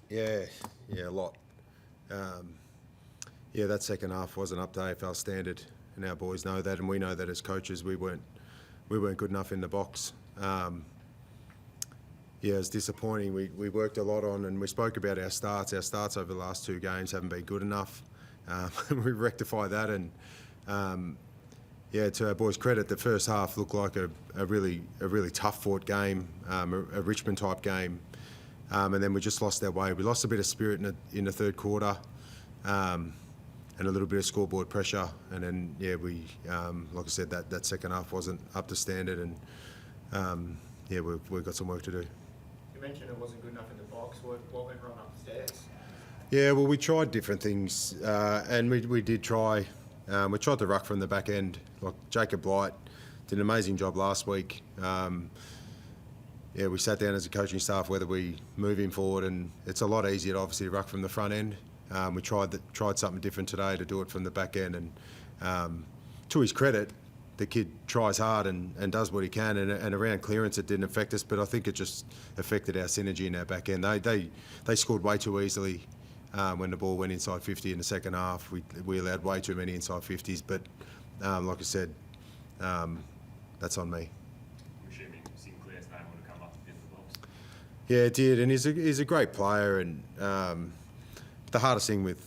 Yeah, a lot. That second half wasn't up to AFL standard, and our boys know that, and we know that as coaches we weren't good enough in the box. It's disappointing. We worked a lot on, and we spoke about our starts. Our starts over the last two games haven't been good enough. We rectified that, and to our boys' credit, the first half looked like a really tough fought game, a Richmond type game, and then we just lost our way. We lost a bit of spirit in the third quarter, and a little bit of scoreboard pressure, and then we like I said, that second half wasn't up to standard, and we've got some work to do. You mentioned it wasn't good enough in the box. What went wrong upstairs? Yeah, well, we tried different things, and we did try. We tried to ruck from the back end. Like Jacob Blight did an amazing job last week. We sat down as a coaching staff whether we move him forward, and it's a lot easier to obviously ruck from the front end. We tried something different today to do it from the back end, and to his credit, the kid tries hard and does what he can, and around clearance it didn't affect us, but I think it just affected our synergy in our back end. They scored way too easily when the ball went inside 50 in the second half. We allowed way too many inside 50s, but like I said, that's on me. I'm assuming Sinclair's name would have come up in the box. Yeah, it did, and he's a great player, and the hardest thing with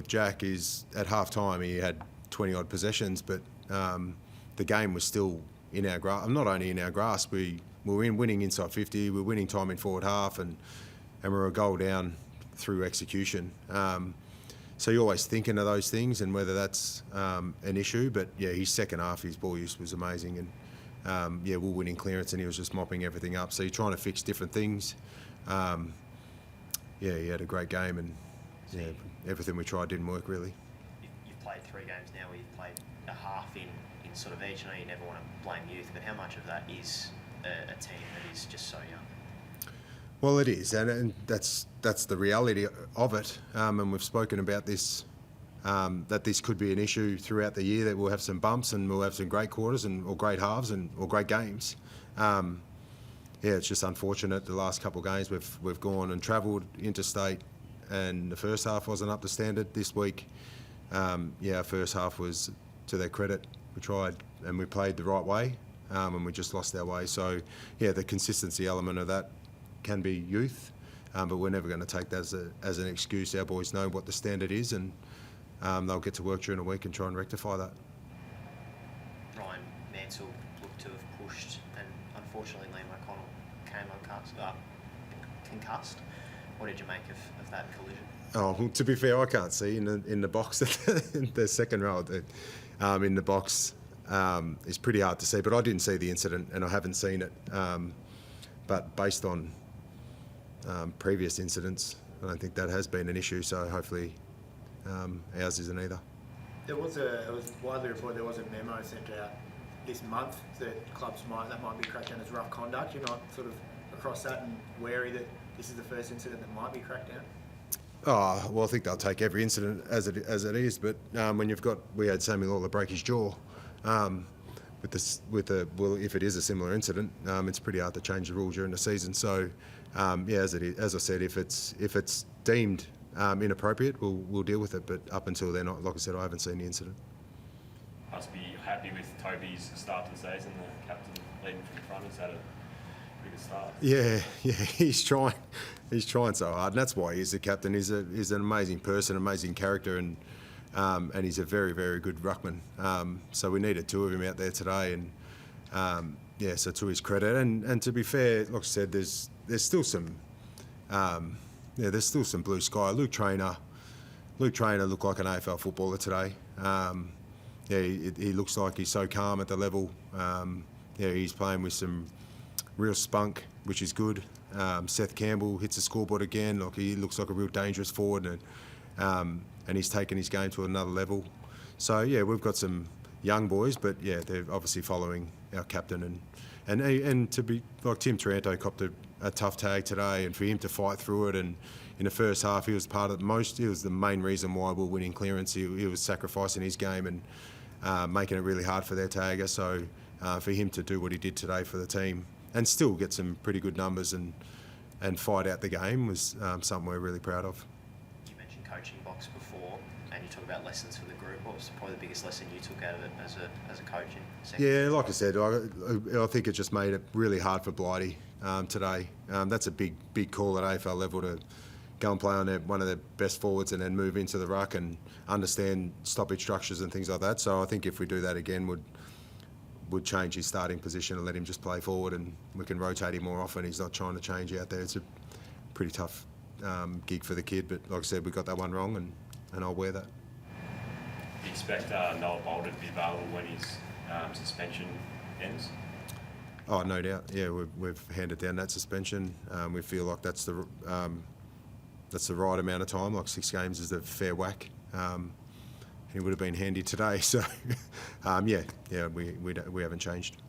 Jack is at half time he had 20 odd possessions, but the game was still in our grasp. Not only in our grasp, we were winning inside 50, we were winning time in forward half, and we were a goal down through execution. So you're always thinking of those things and whether that's an issue, but his second half, his ball use was amazing, and we're winning clearance and he was just mopping everything up. So you're trying to fix different things. He had a great game, and everything we tried didn't work really. You've played 3 games now where you've played a half in sort of each. I know you never want to blame youth, but how much of that is a team that is just so young? Well, it is, and that's the reality of it. And we've spoken about this, that this could be an issue throughout the year, that we'll have some bumps and we'll have some great quarters or great halves or great games. It's just unfortunate the last couple of games we've gone and travelled interstate, and the first half wasn't up to standard. This week, our first half was, to their credit, we tried and we played the right way, and we just lost our way. So, the consistency element of that can be youth, but we're never going to take that as an excuse. Our boys know what the standard is, and they'll get to work during the week and try and rectify that. Ryan Mansell looked to have pushed, and unfortunately Liam O'Connell came concussed. What did you make of that collision? Oh, well, to be fair, I can't see in the box. The second row in the box is pretty hard to see, but I didn't see the incident and I haven't seen it. But based on previous incidents, I don't think that has been an issue. So hopefully ours isn't either. It was widely reported there was a memo sent out this month that clubs might be cracked down as rough conduct. You're not sort of across that and wary that this is the first incident that might be cracked down? Oh, well, I think they'll take every incident as it is, but when we had Samuel Lawler break his jaw, if it is a similar incident, it's pretty hard to change the rule during the season. So, as I said, if it's deemed inappropriate, we'll deal with it. But up until then, like I said, I haven't seen the incident. Must be happy with Toby's start to the season. The captain leading from the front has had a pretty good start. Yeah, he's trying. He's trying so hard, and that's why he's the captain. He's an amazing person, amazing character, and he's a very, very good ruckman. So we needed 2 of him out there today, and so to his credit, and to be fair, like I said, there's still some blue sky. Luke Traynor looked like an AFL footballer today. He looks like he's so calm at the level. He's playing with some real spunk, which is good. Seth Campbell hits the scoreboard again. He looks like a real dangerous forward, and he's taken his game to another level. So we've got some young boys, but they're obviously following our captain, and to be like Tim Taranto copped a tough tag today, and for him to fight through it, and in the first half he was he was the main reason why we're winning clearance. He was sacrificing his game and making it really hard for their tagger. So for him to do what he did today for the team and still get some pretty good numbers, and fight out the game was something we're really proud of. You mentioned coaching box before, and you talk about lessons for the group. What was probably the biggest lesson you took out of it as a coach in second? Yeah, like I said, I think it just made it really hard for Blighty today. That's a big call at AFL level to go and play on one of their best forwards and then move into the ruck and understand stoppage structures and things like that. So I think if we do that again, would change his starting position and let him just play forward, and we can rotate him more often. He's not trying to change out there. It's a pretty tough gig for the kid, but like I said, we got that one wrong, and I'll wear that. Do you expect Noah Boulder to be available when his suspension ends? Oh, no doubt. Yeah, we've handed down that suspension. We feel like that's the right amount of time. Like 6 games is a fair whack. He would have been handy today. So, we haven't changed.